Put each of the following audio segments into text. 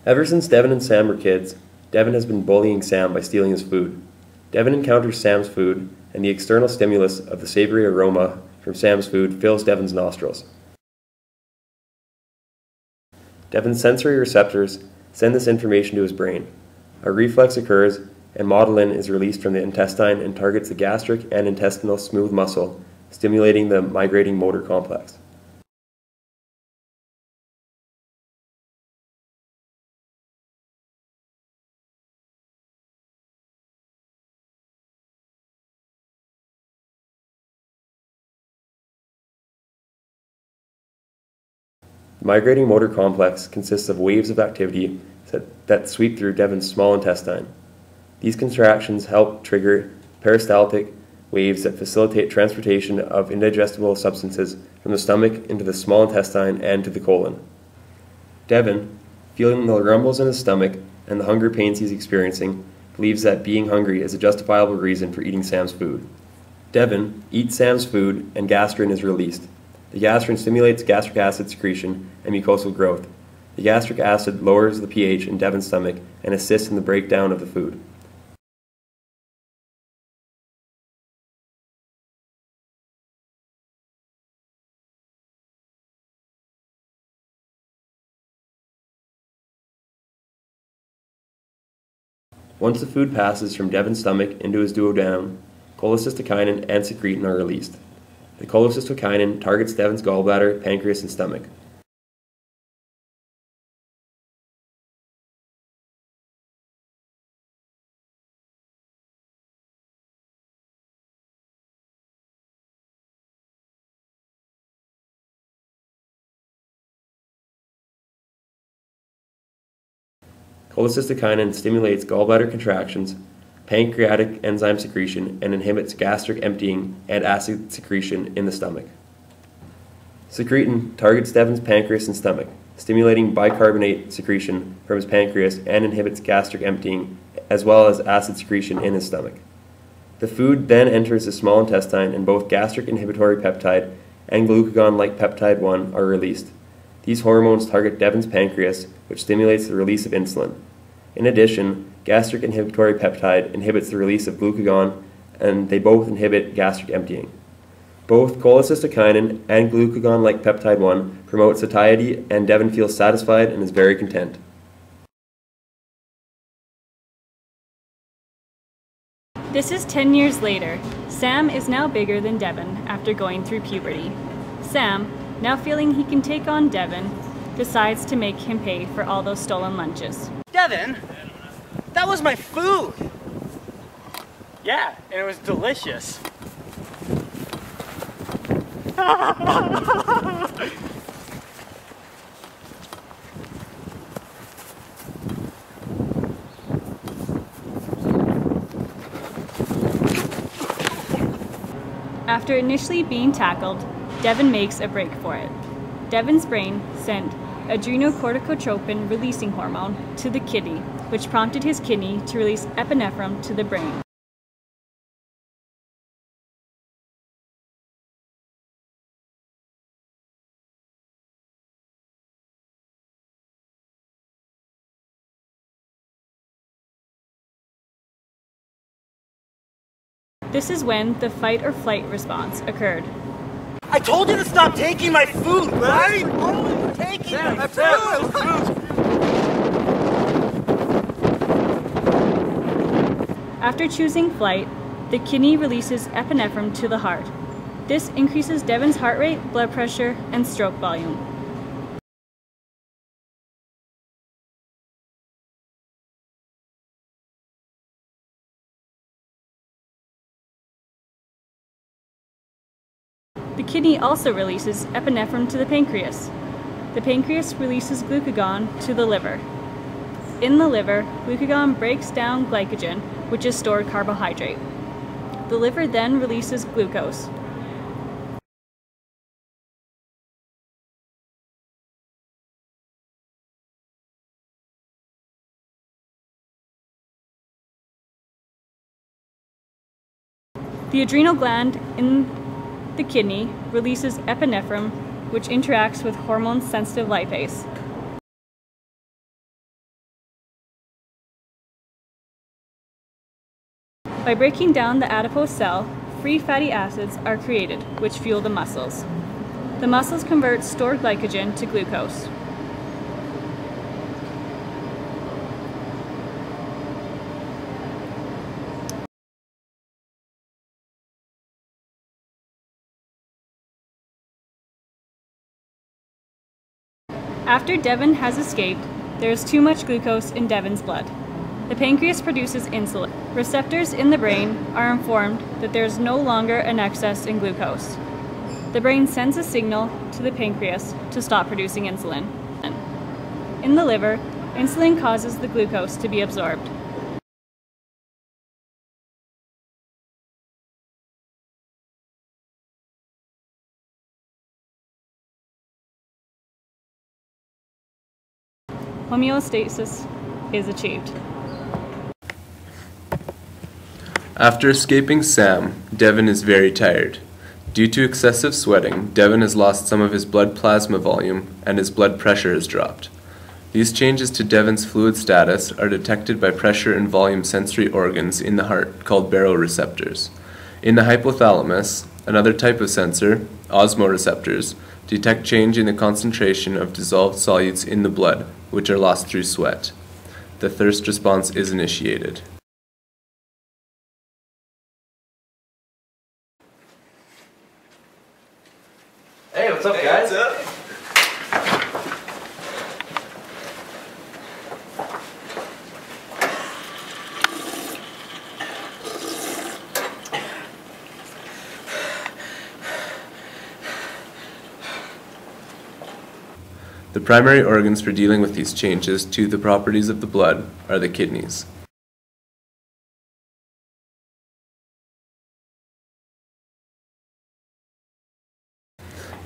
Ever since Devin and Sam were kids, Devin has been bullying Sam by stealing his food. Devin encounters Sam's food, and the external stimulus of the savory aroma from Sam's food fills Devin's nostrils. Devin's sensory receptors send this information to his brain. A reflex occurs, and motilin is released from the intestine and targets the gastric and intestinal smooth muscle, stimulating the migrating motor complex. The migrating motor complex consists of waves of activity that sweep through Devin's small intestine. These contractions help trigger peristaltic waves that facilitate transportation of indigestible substances from the stomach into the small intestine and to the colon. Devin, feeling the rumbles in his stomach and the hunger pains he's experiencing, believes that being hungry is a justifiable reason for eating Sam's food. Devin eats Sam's food and gastrin is released. The gastrin stimulates gastric acid secretion and mucosal growth. The gastric acid lowers the pH in Devin's stomach and assists in the breakdown of the food. Once the food passes from Devin's stomach into his duodenum, cholecystokinin and secretin are released. The cholecystokinin targets Devin's gallbladder, pancreas, and stomach. Cholecystokinin stimulates gallbladder contractions, pancreatic enzyme secretion, and inhibits gastric emptying and acid secretion in the stomach. Secretin targets Devin's pancreas and stomach, stimulating bicarbonate secretion from his pancreas and inhibits gastric emptying as well as acid secretion in his stomach. The food then enters the small intestine and both gastric inhibitory peptide and glucagon-like peptide 1 are released. These hormones target Devin's pancreas, which stimulates the release of insulin. In addition, gastric inhibitory peptide inhibits the release of glucagon, and they both inhibit gastric emptying. Both cholecystokinin and glucagon-like peptide 1 promote satiety, and Devin feels satisfied and is very content. This is 10 years later. Sam is now bigger than Devin after going through puberty. Sam, now feeling he can take on Devin, decides to make him pay for all those stolen lunches. Devin, that was my food! Yeah, and it was delicious. After initially being tackled, Devin makes a break for it. Devin's brain sent adrenocorticotropin releasing hormone to the kidney, which prompted his kidney to release epinephrine to the brain. This is when the fight or flight response occurred. I told you to stop taking my food, right? Always taking my food! After choosing flight, the kidney releases epinephrine to the heart. This increases Devin's heart rate, blood pressure, and stroke volume. The kidney also releases epinephrine to the pancreas. The pancreas releases glucagon to the liver. In the liver, glucagon breaks down glycogen, which is stored carbohydrate. The liver then releases glucose. The adrenal gland in the kidney releases epinephrine, which interacts with hormone-sensitive lipase. By breaking down the adipose cell, free fatty acids are created, which fuel the muscles. The muscles convert stored glycogen to glucose. After Devon has escaped, there is too much glucose in Devon's blood. The pancreas produces insulin. Receptors in the brain are informed that there is no longer an excess in glucose. The brain sends a signal to the pancreas to stop producing insulin. In the liver, insulin causes the glucose to be absorbed. Homeostasis is achieved. After escaping Sam, Devon is very tired. Due to excessive sweating, Devon has lost some of his blood plasma volume and his blood pressure has dropped. These changes to Devon's fluid status are detected by pressure and volume sensory organs in the heart called baroreceptors. In the hypothalamus, another type of sensor, osmoreceptors, detect change in the concentration of dissolved solutes in the blood, which are lost through sweat. The thirst response is initiated. Hey, what's up, guys? What's up? The primary organs for dealing with these changes to the properties of the blood are the kidneys.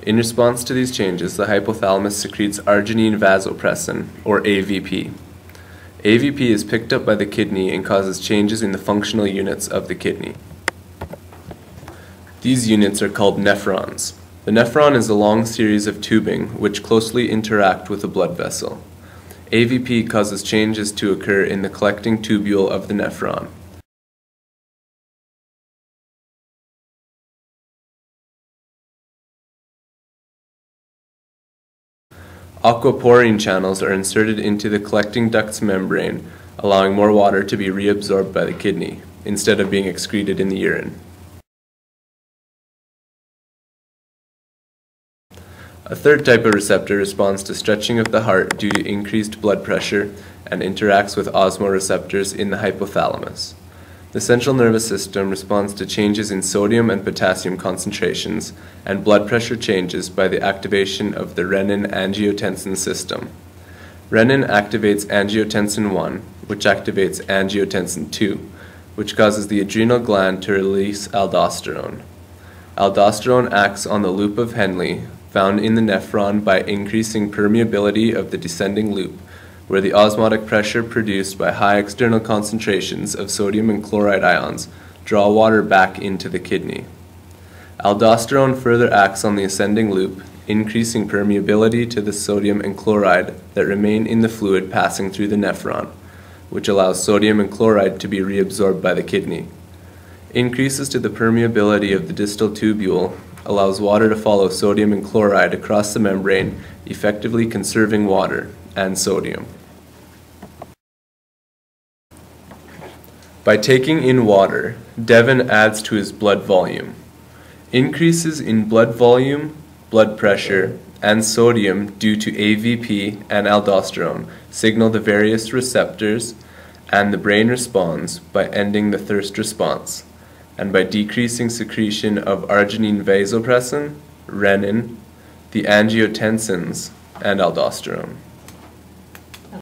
In response to these changes, the hypothalamus secretes arginine vasopressin, or AVP. AVP is picked up by the kidney and causes changes in the functional units of the kidney. These units are called nephrons. The nephron is a long series of tubing which closely interact with a blood vessel. AVP causes changes to occur in the collecting tubule of the nephron. Aquaporine channels are inserted into the collecting duct's membrane, allowing more water to be reabsorbed by the kidney, instead of being excreted in the urine. A third type of receptor responds to stretching of the heart due to increased blood pressure and interacts with osmoreceptors in the hypothalamus. The central nervous system responds to changes in sodium and potassium concentrations and blood pressure changes by the activation of the renin-angiotensin system. Renin activates angiotensin 1, which activates angiotensin 2, which causes the adrenal gland to release aldosterone. Aldosterone acts on the loop of Henle, found in the nephron by increasing permeability of the descending loop, where the osmotic pressure produced by high external concentrations of sodium and chloride ions draw water back into the kidney. Aldosterone further acts on the ascending loop, increasing permeability to the sodium and chloride that remain in the fluid passing through the nephron, which allows sodium and chloride to be reabsorbed by the kidney. Increases to the permeability of the distal tubule allows water to follow sodium and chloride across the membrane, effectively conserving water and sodium. By taking in water, Devon adds to his blood volume. Increases in blood volume, blood pressure, and sodium due to AVP and aldosterone signal the various receptors, and the brain responds by ending the thirst response, and by decreasing secretion of arginine vasopressin, renin, the angiotensins, and aldosterone.